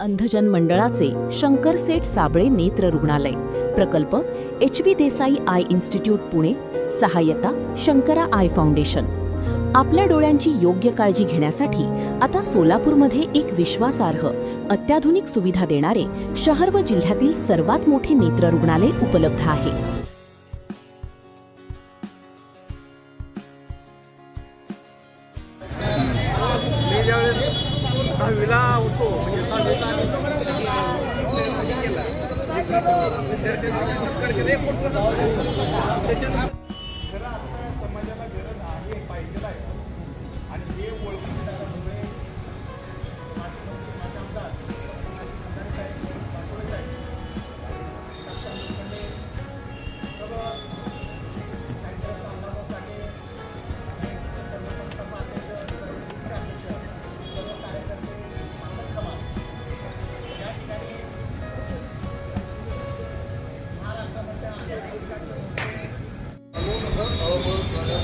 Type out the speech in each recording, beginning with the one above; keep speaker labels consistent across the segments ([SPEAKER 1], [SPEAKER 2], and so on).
[SPEAKER 1] अंधजन मंडळाचे शंकर सेठ साबळे नेत्र रुग्णालय, प्रकल्प HV Desai I institute Pune, सहाय्यता शंकरा आय फाउंडेशन. आपल्या डोळ्यांची योग्य काळजी घेण्यासाठी आता सोलापूरमध्ये एक विश्वासार्ह अत्याधुनिक सुविधा देणारे शहर व जिल्ह्यातील सर्वात मोठे नेत्र रुग्णालय उपलब्ध आहे.
[SPEAKER 2] दहावीला होतो म्हणजे समाजाला गरज आहे पाहिजे आहे आणि हे ओळखून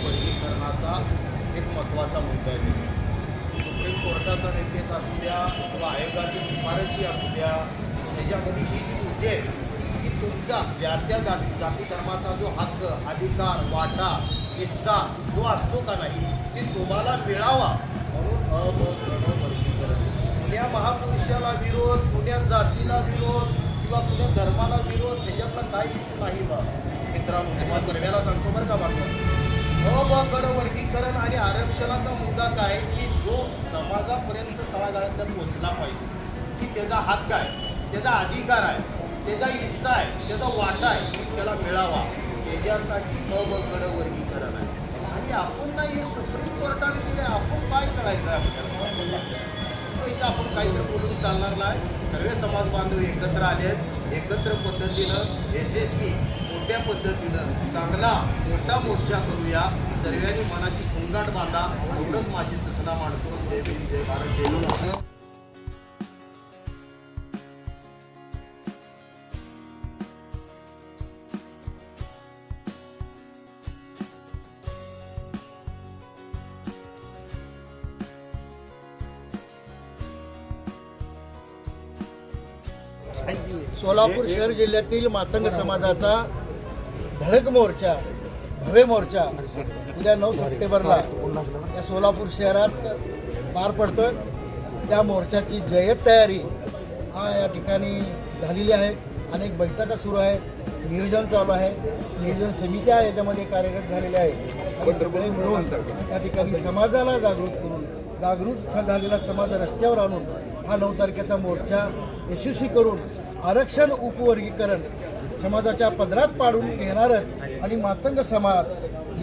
[SPEAKER 3] वर्गीकरणाचा एक महत्त्वाचा मुद्दा आहे. सुप्रीम कोर्टाचा निर्देश असू द्या किंवा आयोगाची शिफारशी असू द्या, त्याच्यामध्ये ही जी मुद्दे आहेत की तुमचा ज्या त्या जाती धर्माचा जो हक्क, अधिकार, वाटा, हिस्सा जो असतो का नाही ती तुम्हाला मिळावा म्हणून वर्गीकरण. कुण्या महापुरुषाला विरोध, कुण्या जातीला विरोध किंवा कुण्या धर्माला विरोध ह्याच्यातला काय इश्यू नाही बा मित्रांनो. तुम्हाला सर्वांना सांगतो बरं का बाबा, गड वर्गीकरण आणि आरक्षणाचा मुद्दा काय की जो समाजापर्यंत तळागाळात पोचला पाहिजे की त्याचा हक्क आहे, त्याचा अधिकार आहे, त्याचा हिस्सा आहे, त्याचा वाटा आहे की त्याला मिळावा, त्याच्यासाठी गड वर्गीकरण आहे. आणि आपण नाही हे सुप्रीम कोर्टाने दिले, आपण काय करायचं आहे आपल्याला इथं आपण काहीतरी बोलून चालणार नाही. सर्व समाज बांधव एकत्र आले आहेत, एकत्र पद्धतीनं यशस्वी मोठ्या पद्धतीनं चांगला मोठा मोर्चा करूया, सर्वांनी मनाची खुंगाट बांधा, एवढंच माझी सूचना मांडतो. जय भीम, जय भारत, जय लोक.
[SPEAKER 4] सोलापूर शहर जिल्ह्यातील मातंग समाजाचा धडक मोर्चा, भव्य मोर्चा उद्या 9 सप्टेंबरला या सोलापूर शहरात पार पडतोय. त्या मोर्चाची जय्यत तयारी या ठिकाणी झालेली आहे. अनेक बैठका सुरू आहेत, नियोजन चालू आहे, नियोजन समित्या याच्यामध्ये कार्यरत झालेल्या आहेत आणि सगळे मिळून त्या ठिकाणी समाजाला जागृत झालेला समाज रस्त्यावर आणून हा 9 तारखेचा मोर्चा यशस्वी करून आरक्षण उपवर्गीकरण समाजाच्या पदरात पाडून घेणारच. आणि मातंग समाज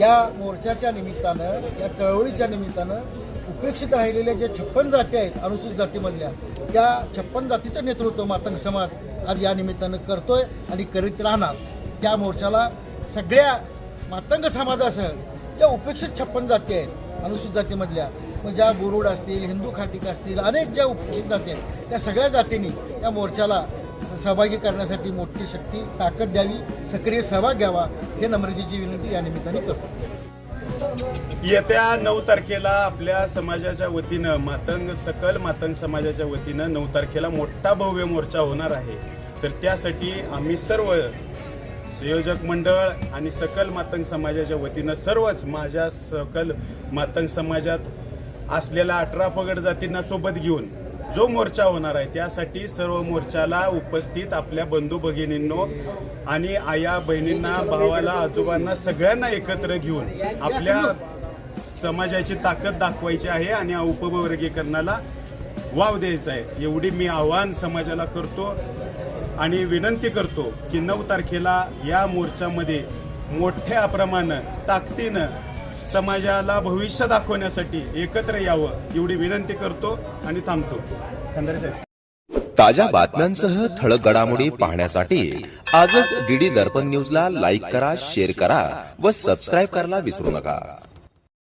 [SPEAKER 4] या मोर्चाच्या निमित्तानं, या चळवळीच्या निमित्तानं उपेक्षित राहिलेल्या जे 56 जाती आहेत अनुसूचित जातीमधल्या, त्या 56 जातीचं नेतृत्व मातंग समाज आज या निमित्तानं करतोय आणि करीत राहणार. त्या मोर्चाला सगळ्या मातंग समाजासह ज्या उपेक्षित 56 जाती आहेत अनुसूचित जातीमधल्या, मग ज्या बोरुड असतील, हिंदू खाटीक असतील, अनेक ज्या उपेक्षित जाती आहेत त्या सगळ्या जातींनी या मोर्चाला सहभागी करण्यासाठी मोठी शक्ती ताकद द्यावी, सक्रिय सहभाग घ्यावा हे नम्रतेची विनंती या निमित्ताने करतो.
[SPEAKER 2] येत्या 9 तारखेला आपल्या समाजाच्या वतीनं सकल मातंग समाजाच्या वतीनं 9 तारखेला मोठा भव्य मोर्चा होणार आहे. तर त्यासाठी आम्ही सर्व संयोजक मंडळ आणि सकल मातंग समाजाच्या वतीनं सर्वच माझ्या सकल मातंग समाजात असलेल्या 18 पगड जातींना सोबत घेऊन जो मोर्चा होणार आहे त्यासाठी सर्व मोर्चाला उपस्थित आपल्या बंधू भगिनींनो आणि आया बहिणींना, भावाला, आजोबांना सगळ्यांना एकत्र घेऊन आपल्या समाजाची ताकद दाखवायची आहे आणि उपवर्गीकरणाला वाव द्यायचा आहे. एवढी मी आव्हान समाजाला करतो आणि विनंती करतो की 9 तारखेला या मोर्चामध्ये मोठ्या प्रमाणात ताकदीनं समाजाला भविष्य दाखवण्यासाठी एकत्र यावं एवढी विनंती करतो आणि थांबतो.
[SPEAKER 5] ताज्या बातम्यांसह ठळक घडामोडी पाहण्यासाठी आजच DD दर्पण न्यूजला लाईक करा, शेअर करा व सबस्क्राईब करायला विसरू नका.